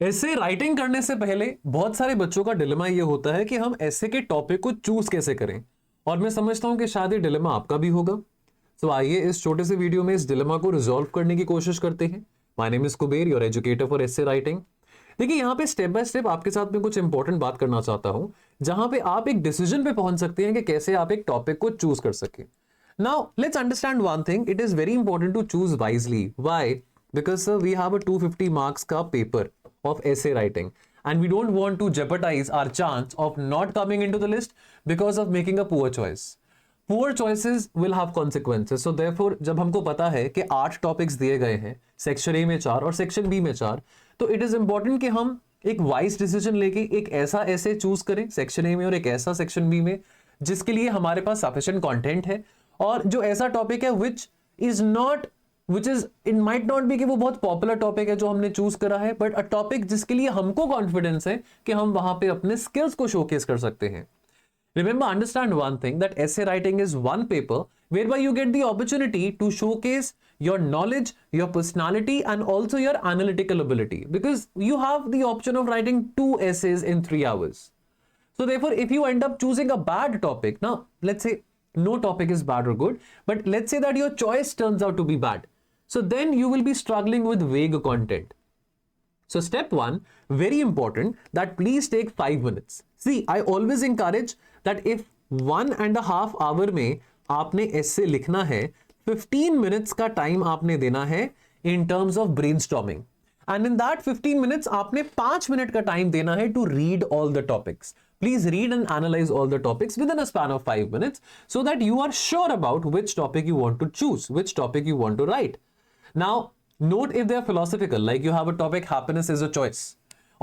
ऐसे राइटिंग करने से पहले बहुत सारे बच्चों का डिलेमा ये होता है कि हम ऐसे के टॉपिक को चूज कैसे करें। और मैं समझता हूं कि शायद ये डिलेमा आपका भी होगा। तो आइए इस छोटे से वीडियो में इस डिलेमा को रिजॉल्व करने की कोशिश करते हैं। My name is Kuber, your educator for essay writing. देखिए, यहाँ पे स्टेप बाय स्टेप आपके साथ में कुछ इंपॉर्टेंट बात करना चाहता हूं, जहां पे आप एक डिसीजन पे पहुंच सकते हैं कि कैसे आप एक टॉपिक को चूज कर सके। Now let's understand one thing, it is very important to choose wisely. Why? Because sir we have a 250 marks का paper of essay writing, and we don't want to jeopardize our chance of not coming into the list because of making a poor choice. Poor choices will have consequences. So therefore, जब हमको पता है कि 8 topics दिए गए हैं, section A में 4 और सेक्शन बी में 4, तो इट इज इंपॉर्टेंट कि हम एक वाइज डिसीजन लेके एक ऐसा ऐसे चूज करें सेक्शन ए में और एक ऐसा सेक्शन बी में जिसके लिए हमारे पास सफिशिएंट कंटेंट है, और जो ऐसा टॉपिक है which is it might not be कि वो बहुत पॉपुलर टॉपिक है जो हमने चूज करा है, बट अ टॉपिक जिसके लिए हमको कॉन्फिडेंस है कि हम वहां पे अपने स्किल्स को शोकेस कर सकते हैं। Remember, understand one thing, that essay writing is one paper whereby you get the opportunity to showcase your knowledge, your personality, and also your analytical ability, because you have the option of writing 2 essays in 3 hours. So therefore, if you end up choosing a bad topic, now let's say no topic is bad or good, but let's say that your choice turns out to be bad, so then you will be struggling with vague content. So step 1, very important, that please take 5 minutes. See, I always encourage that if 1.5 hour में आपने essay लिखना है, 15 minutes का time आपने देना है in terms of brainstorming. And in that 15 minutes आपने 5 minute का time देना है to read all the topics. Please read and analyze all the topics within a span of 5 minutes so that you are sure about which topic you want to choose, which topic you want to write. Now, note if they are philosophical, like you have a topic, happiness is a choice.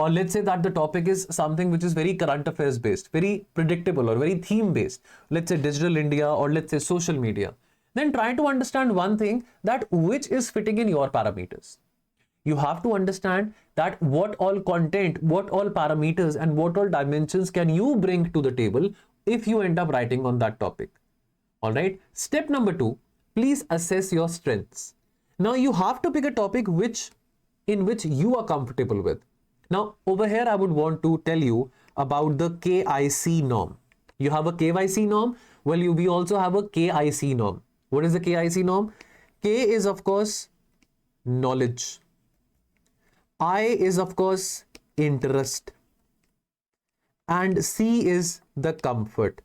Or let's say that the topic is something which is very current affairs based, very predictable or very theme based. Let's say digital India, or let's say social media. Then try to understand one thing, that which is fitting in your parameters. You have to understand that what all content, what all parameters and what all dimensions can you bring to the table if you end up writing on that topic. All right. Step number 2, please assess your strengths. Now you have to pick a topic in which you are comfortable with. Now over here I would want to tell you about the KIC norm. You have a KYC norm. Well, we also have a KIC norm. What is the KIC norm? K is of course knowledge. I is of course interest. And C is the comfort.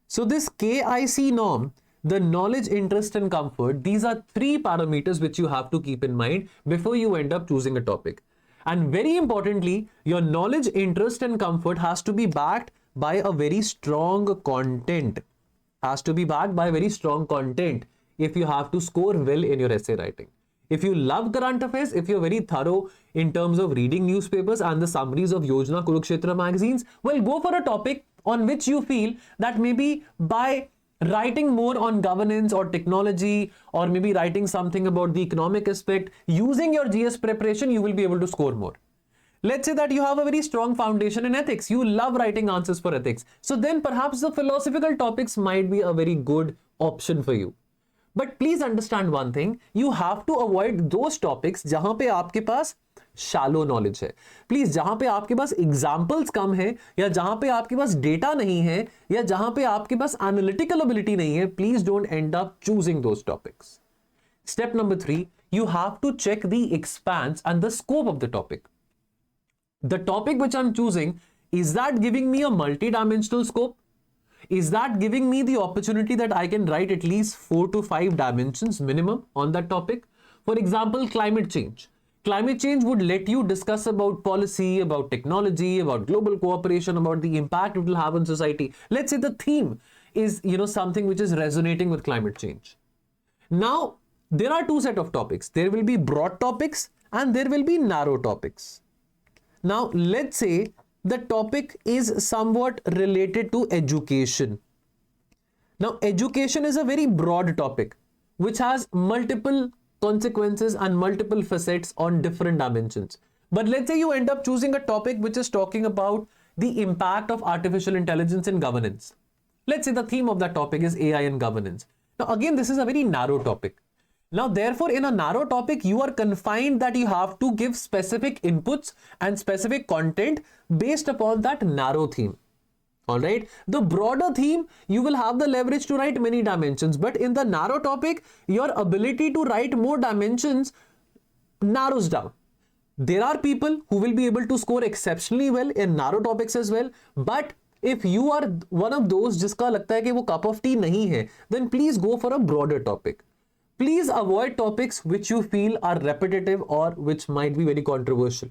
So this KIC norm, the knowledge, interest, and comfort, these are 3 parameters which you have to keep in mind before you end up choosing a topic. And very importantly, your knowledge, interest, and comfort has to be backed by a very strong content. Has to be backed by very strong content if you have to score well in your essay writing. If you love current affairs, if you're very thorough in terms of reading newspapers and the summaries of Yojana Kurukshetra magazines, well, go for a topic on which you feel that maybe by writing more on governance or technology, or maybe writing something about the economic aspect, using your GS preparation, you will be able to score more. Let's say that you have a very strong foundation in ethics. You love writing answers for ethics. So then perhaps the philosophical topics might be a very good option for you. But please understand one thing, you have to avoid those topics जहां पे आपके पास shallow knowledge है. Please जहां पे आपके पास examples कम है, या जहां पे आपके पास डेटा नहीं है, या जहां पे आपके पास एनालिटिकल एबिलिटी नहीं है, please don't and up choosing those topics. Step number 3, you have to check the expanse and the scope of the topic. The topic which I'm choosing, is that giving me a multi-dimensional scope? Is that giving me the opportunity that I can write at least 4 to 5 dimensions minimum on that topic? For example, climate change. Climate change would let you discuss about policy, about technology, about global cooperation, about the impact it will have on society. Let's say the theme is, something which is resonating with climate change. Now, there are 2 set of topics. There will be broad topics and there will be narrow topics. Now, let's say the topic is somewhat related to education. Now, education is a very broad topic which has multiple consequences and multiple facets on different dimensions. But let's say you end up choosing a topic which is talking about the impact of artificial intelligence in governance. Let's say the theme of that topic is AI and governance. Now, again, this is a very narrow topic. Now, therefore, in a narrow topic, you are confined that you have to give specific inputs and specific content based upon that narrow theme. All right. The broader theme, you will have the leverage to write many dimensions, but in the narrow topic, your ability to write more dimensions narrows down. There are people who will be able to score exceptionally well in narrow topics as well, but if you are one of those जिसका लगता है कि वो cup of tea नहीं है, then please go for a broader topic. Please avoid topics which you feel are repetitive or which might be very controversial.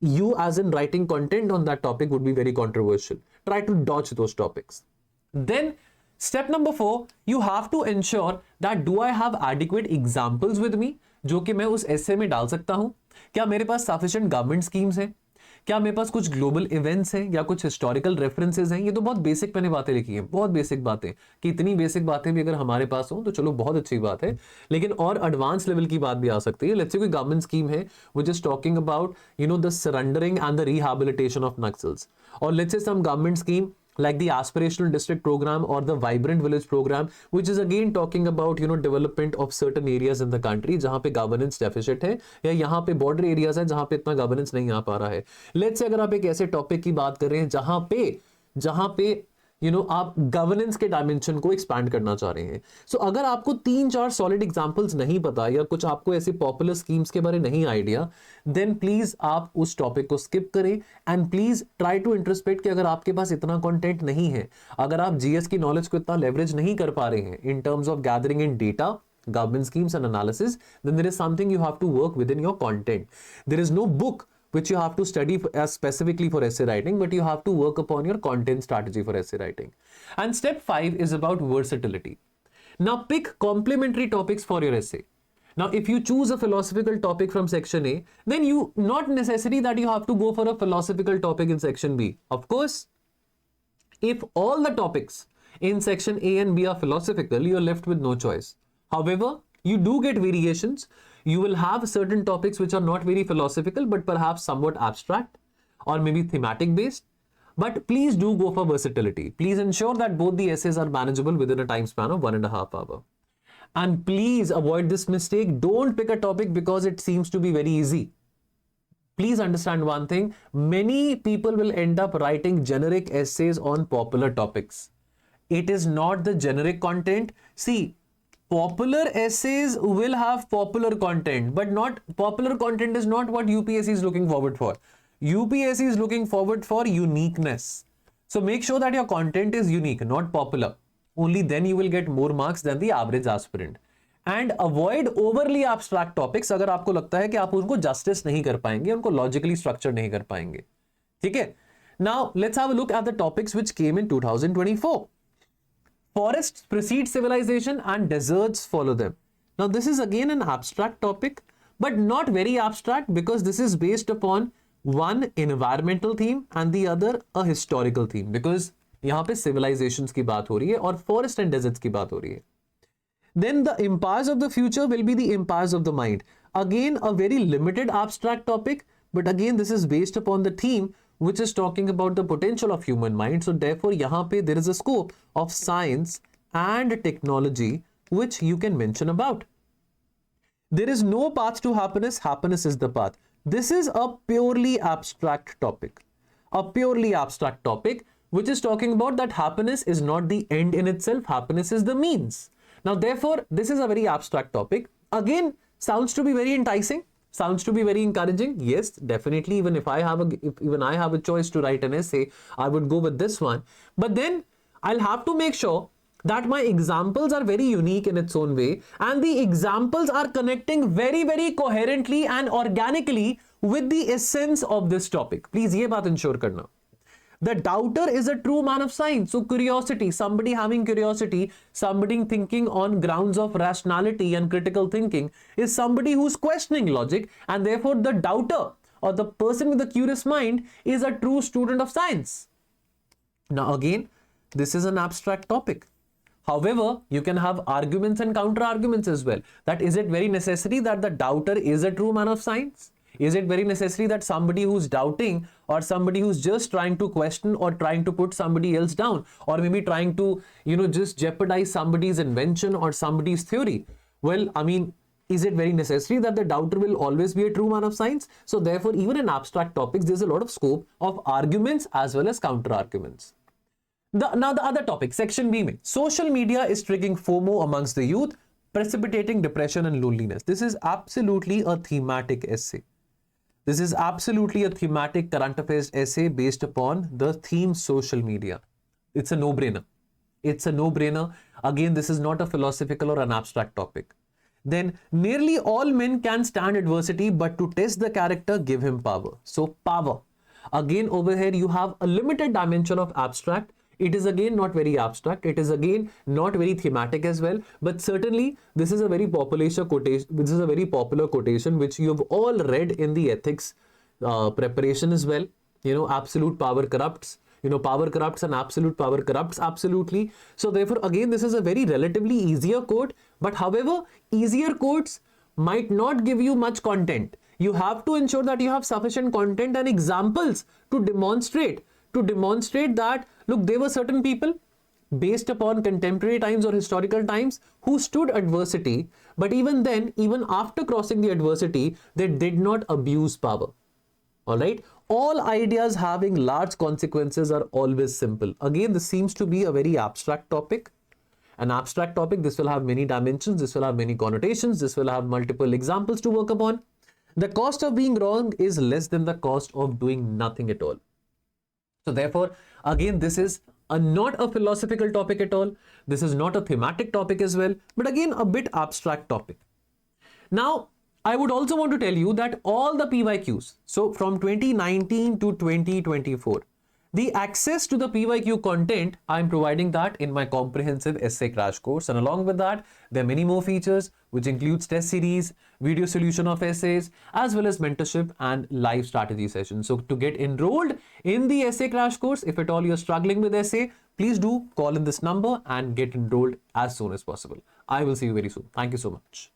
You as in writing content on that topic would be very controversial. Try to dodge those topics. Then step number 4, you have to ensure that do I have adequate examples with me जो कि मैं उस essay में डाल सकता हूं. क्या मेरे पास sufficient government schemes हैं, क्या मेरे पास कुछ ग्लोबल इवेंट्स हैं या कुछ हिस्टोरिकल रेफरेंसेस हैं. ये तो बहुत बेसिक मैंने बातें लिखी हैं, बहुत बेसिक बातें, कि इतनी बेसिक बातें भी अगर हमारे पास हो तो चलो बहुत अच्छी बात है, लेकिन और एडवांस लेवल की बात भी आ सकती है. लेट्स से कोई गवर्नमेंट स्कीम है which is talking about the surrendering and the rehabilitation of Naxals, और let's say some government scheme like the aspirational district program or the vibrant village program, which is again talking about development of certain areas in the country जहां पे governance deficit है या यहाँ पे border areas है जहां पे इतना governance नहीं आ पा रहा है. let's say अगर आप एक ऐसे topic की बात कर रहे हैं जहां पे आप गवर्नेंस के डायमेंशन को एक्सपैंड करना चाह रहे हैं. सो अगर आपको 3-4 सॉलिड एग्जांपल्स नहीं पता या कुछ आपको ऐसे पॉपुलर स्कीम्स के बारे नहीं आइडिया, देन प्लीज आप उस टॉपिक को स्किप करें and please try to introspect कि अगर आपके पास इतना कंटेंट नहीं है, अगर आप जीएस की नॉलेज को इतना लेवरेज नहीं कर पा रहे हैं in terms of gathering in data, government schemes and analysis, then there is something you have to work within your content. There is no book which you have to study as specifically for essay writing, but you have to work upon your content strategy for essay writing. And step 5 is about versatility. Now pick complementary topics for your essay. Now if you choose a philosophical topic from section A, then you not necessary that you have to go for a philosophical topic in section B. Of course, if all the topics in section A and B are philosophical, you are left with no choice. However, you do get variations. You will have certain topics which are not very philosophical but perhaps somewhat abstract or maybe thematic based. But please do go for versatility. Please ensure that both the essays are manageable within a time span of 1.5 hours. And please avoid this mistake. Don't pick a topic because it seems to be very easy. Please understand one thing. Many people will end up writing generic essays on popular topics. It is not the generic content. See, popular essays will have popular content, but not popular content is not what UPSC is looking forward for. UPSC is looking forward for uniqueness. So make sure that your content is unique, not popular. Only then you will get more marks than the average aspirant. And avoid overly abstract topics अगर आपको लगता है कि आप उनको justice नहीं कर पाएंगे, उनको logically structure नहीं कर पाएंगे. ठीक है? Now let's have a look at the topics which came in 2024. Forests precede civilization and deserts follow them. Now this is again an abstract topic, but not very abstract because this is based upon one environmental theme and the other a historical theme, because यहाँ पे civilizations की बात हो रही है और forest and deserts की बात हो रही है. Then the empires of the future will be the empires of the mind. Again a very limited abstract topic, but again this is based upon the theme which is talking about the potential of human mind. So therefore यहाँ पे there is a scope of science and technology which you can mention about. There is no path to happiness. Happiness is the path. This is a purely abstract topic. A purely abstract topic which is talking about that happiness is not the end in itself. Happiness is the means. Now therefore this is a very abstract topic. Again sounds to be very enticing. Sounds to be very encouraging. Yes, definitely. Even if I have a choice to write an essay, I would go with this one. But then I'll have to make sure that my examples are very unique in its own way, and the examples are connecting very, very coherently and organically with the essence of this topic. Please ये बात ensure करना. The doubter is a true man of science. So curiosity, somebody having curiosity, somebody thinking on grounds of rationality and critical thinking is somebody who's questioning logic, and therefore the doubter or the person with the curious mind is a true student of science. Now again, this is an abstract topic. However, you can have arguments and counter arguments as well. That is it very necessary that the doubter is a true man of science? Is it very necessary that somebody who's doubting or somebody who's just trying to question or trying to put somebody else down or maybe trying to just jeopardize somebody's invention or somebody's theory? Well, I mean, Is it very necessary that the doubter will always be a true man of science? So therefore, even in abstract topics, there's a lot of scope of arguments as well as counter arguments. Now the other topic, section B mein, social media is triggering FOMO amongst the youth, precipitating depression and loneliness. This is absolutely a thematic essay. This is absolutely a thematic current affairs essay based upon the theme social media. It's a no-brainer. It's a no-brainer. Again, this is not a philosophical or an abstract topic. Then nearly all men can stand adversity, but to test the character, give him power. So power. Again, over here you have a limited dimension of abstract. It is again not very abstract. It is again not very thematic as well. But certainly this is a very popular quotation. This is a very popular quotation which you have all read in the ethics preparation as well. You know, absolute power corrupts. You know, power corrupts and absolute power corrupts absolutely. So therefore, again, this is a very relatively easier quote. But however, easier quotes might not give you much content. You have to ensure that you have sufficient content and examples to demonstrate that, look, there were certain people based upon contemporary times or historical times who stood adversity, but even then, even after crossing the adversity, they did not abuse power. All right. All ideas having large consequences are always simple. Again, this seems to be a very abstract topic. An abstract topic, this will have many dimensions, this will have many connotations, this will have multiple examples to work upon. The cost of being wrong is less than the cost of doing nothing at all. So therefore, again, this is not a philosophical topic at all. This is not a thematic topic as well, but again, a bit abstract topic. Now, I would also want to tell you that all the PYQs, so from 2019 to 2024, the access to the PYQ content, I'm providing that in my comprehensive essay crash course. And along with that, there are many more features, which includes test series, video solution of essays, as well as mentorship and live strategy sessions. So to get enrolled in the essay crash course, if at all you're struggling with essay, please do call in this number and get enrolled as soon as possible. I will see you very soon. Thank you so much.